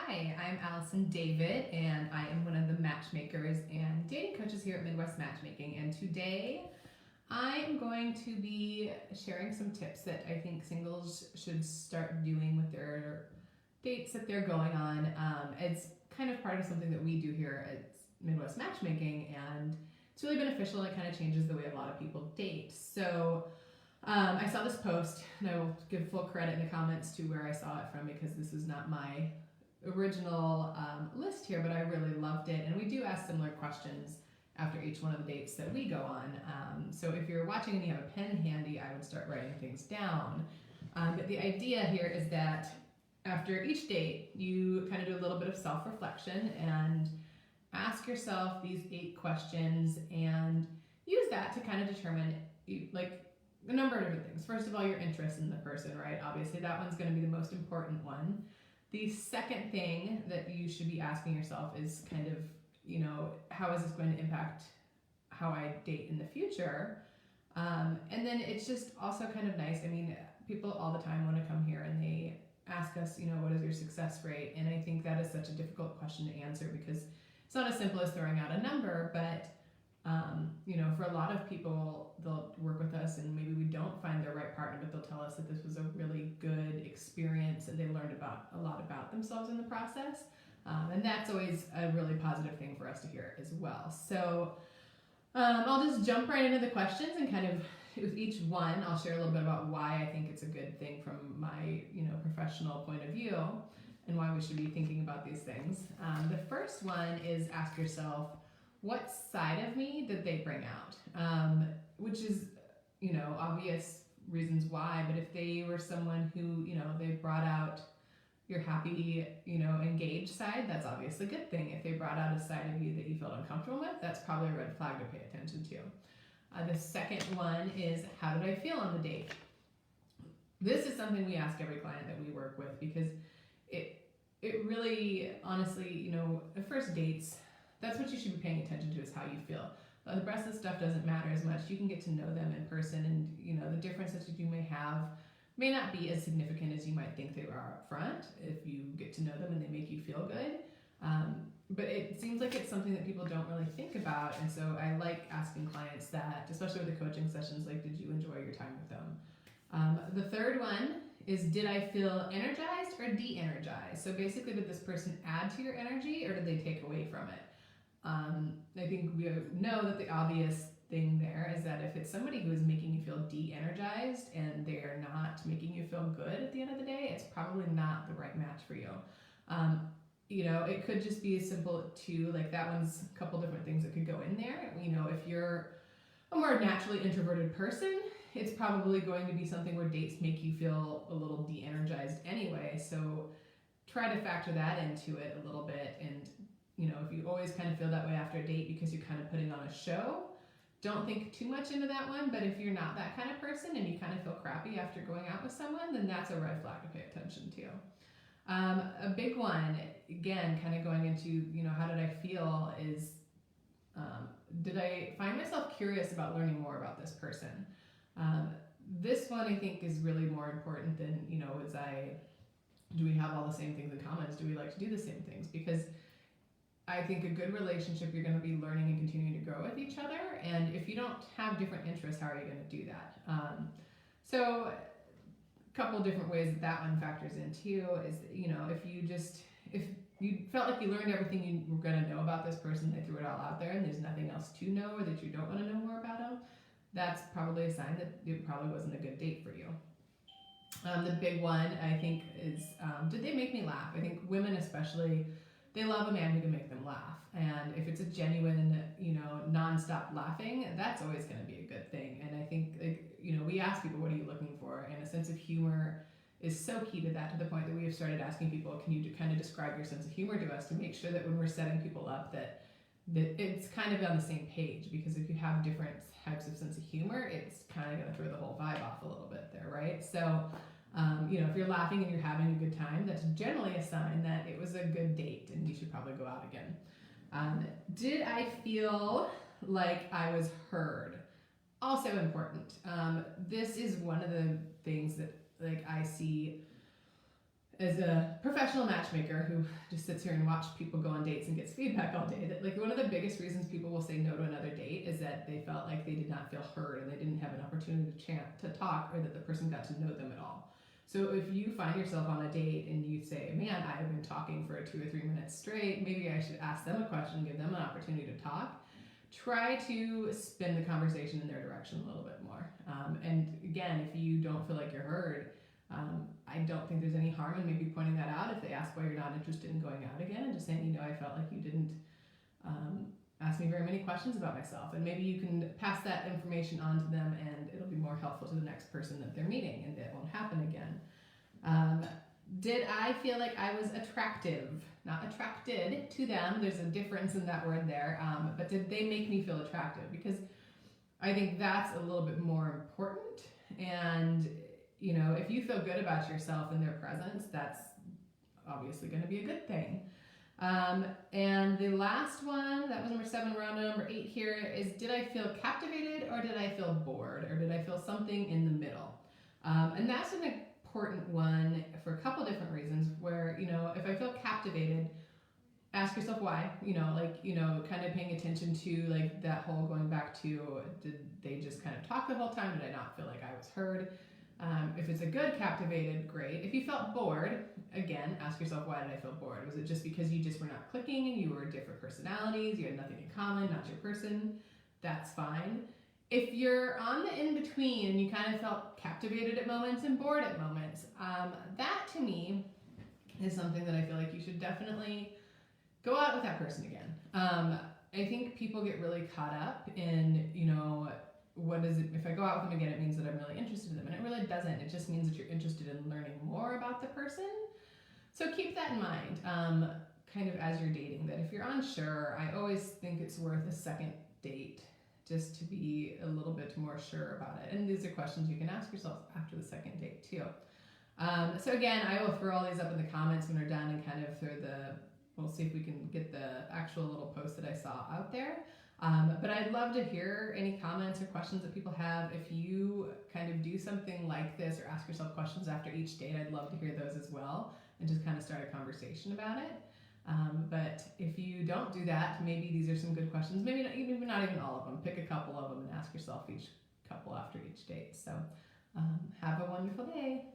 Hi, I'm Alison David, and I am one of the matchmakers and dating coaches here at Midwest Matchmaking. And today I am going to be sharing some tips that I think singles should start doing with their dates that they're going on. It's kind of part of something that we do here at Midwest Matchmaking, and it's really beneficial and it kind of changes the way a lot of people date. So I saw this post, and I will give full credit in the comments to where I saw it from because this is not my original list here, but I really loved it. And we do ask similar questions after each one of the dates that we go on. So if you're watching and you have a pen handy, I would start writing things down. But the idea here is that after each date, you kind of do a little bit of self-reflection and ask yourself these 8 questions and use that to kind of determine like a number of different things. First of all, your interest in the person, right? Obviously, that one's going to be the most important one. The second thing that you should be asking yourself is kind of, how is this going to impact how I date in the future? And then it's just also kind of nice. I mean, people all the time want to come here and they ask us, what is your success rate? And I think that is such a difficult question to answer because it's not as simple as throwing out a number, but for a lot of people, they'll work with us and maybe we don't find their right partner, but they'll tell us that this was a really good experience and they learned a lot about themselves in the process. And that's always a really positive thing for us to hear as well. So I'll just jump right into the questions and kind of with each one, I'll share a little bit about why I think it's a good thing from my, professional point of view and why we should be thinking about these things. The first one is ask yourself, what side of me did they bring out? Which is, obvious reasons why, but if they were someone who, they brought out your happy, engaged side, that's obviously a good thing. If they brought out a side of you that you felt uncomfortable with, that's probably a red flag to pay attention to. The second one is, how did I feel on the date? This is something we ask every client that we work with because it really, honestly, at first dates, that's what you should be paying attention to is how you feel. The rest of the stuff doesn't matter as much. You can get to know them in person and, the differences that you may have may not be as significant as you might think they are up front if you get to know them and they make you feel good. But it seems like it's something that people don't really think about. And so I like asking clients that, especially with the coaching sessions, like, did you enjoy your time with them? The third one is, did I feel energized or de-energized? So basically, did this person add to your energy or did they take away from it? I think we know that the obvious thing there is that if it's somebody who is making you feel de-energized and they are not making you feel good at the end of the day, it's probably not the right match for you. It could just be as simple to, like, that one's a couple different things that could go in there. If you're a more naturally introverted person, it's probably going to be something where dates make you feel a little de-energized anyway. So try to factor that into it a little bit. And if you always kind of feel that way after a date because you're kind of putting on a show, don't think too much into that one. But if you're not that kind of person and you kind of feel crappy after going out with someone, then that's a red flag to pay attention to. A big one, again, kind of going into, how did I feel is, did I find myself curious about learning more about this person? This one I think is really more important than, do we have all the same things in common? Do we like to do the same things? Because I think a good relationship, you're going to be learning and continuing to grow with each other. And if you don't have different interests, how are you going to do that? So a couple of different ways that one factors in too is, if you felt like you learned everything you were going to know about this person, they threw it all out there and there's nothing else to know or that you don't want to know more about them, that's probably a sign that it probably wasn't a good date for you. The big one, I think, is, did they make me laugh? I think women especially, they love a man who can make them laugh. And if it's a genuine, nonstop laughing, that's always going to be a good thing. And I think, we ask people, what are you looking for? And a sense of humor is so key to that, to the point that we have started asking people, can you kind of describe your sense of humor to us, to make sure that when we're setting people up that it's kind of on the same page. Because if you have different types of sense of humor, it's kind of going to throw the whole vibe off a little bit there, right? So if you're laughing and you're having a good time, that's generally a sign that it was a good date and you should probably go out again. Did I feel like I was heard? Also important. This is one of the things that, like, I see as a professional matchmaker who just sits here and watches people go on dates and gets feedback all day, that like one of the biggest reasons people will say no to another date is that they felt like they did not feel heard and they didn't have an opportunity to talk, or that the person got to know them at all. So if you find yourself on a date and you say, man, I've been talking for 2 or 3 minutes straight, maybe I should ask them a question, give them an opportunity to talk. Try to spin the conversation in their direction a little bit more. And again, if you don't feel like you're heard, I don't think there's any harm in maybe pointing that out if they ask why you're not interested in going out again, and just saying, I felt like you didn't ask me very many questions about myself. And maybe you can pass that information on to them and it'll be more helpful to the next person that they're meeting, and that won't happen again. Did I feel like I was attractive? Not attracted to them. There's a difference in that word there. But did they make me feel attractive? Because I think that's a little bit more important. And if you feel good about yourself in their presence, that's obviously going to be a good thing. And the last one, that was number 7, round number 8 here, is did I feel captivated or did I feel bored, or did I feel something in the middle? And that's an important one for a couple different reasons, where, if I feel captivated, ask yourself why, kind of paying attention to like that whole going back to, did they just kind of talk the whole time? Did I not feel like I was heard? If it's a good captivated, great. If you felt bored, again, ask yourself, why did I feel bored? Was it just because you just were not clicking and you were different personalities, you had nothing in common, not your person? That's fine. If you're on the in-between and you kind of felt captivated at moments and bored at moments, that to me is something that I feel like you should definitely go out with that person again. I think people get really caught up in, what is it? If I go out with them again, it means that I'm really interested in them. And it really doesn't. It just means that you're interested in learning more about the person. So keep that in mind, kind of as you're dating, that if you're unsure, I always think it's worth a second date just to be a little bit more sure about it. And these are questions you can ask yourself after the second date too. So again, I will throw all these up in the comments when we're done, and kind of we'll see if we can get the actual little post that I saw out there. But I'd love to hear any comments or questions that people have. If you kind of do something like this or ask yourself questions after each date, I'd love to hear those as well, and just kind of start a conversation about it. But if you don't do that, maybe these are some good questions. Maybe not even all of them. Pick a couple of them and ask yourself each couple after each date. So have a wonderful day.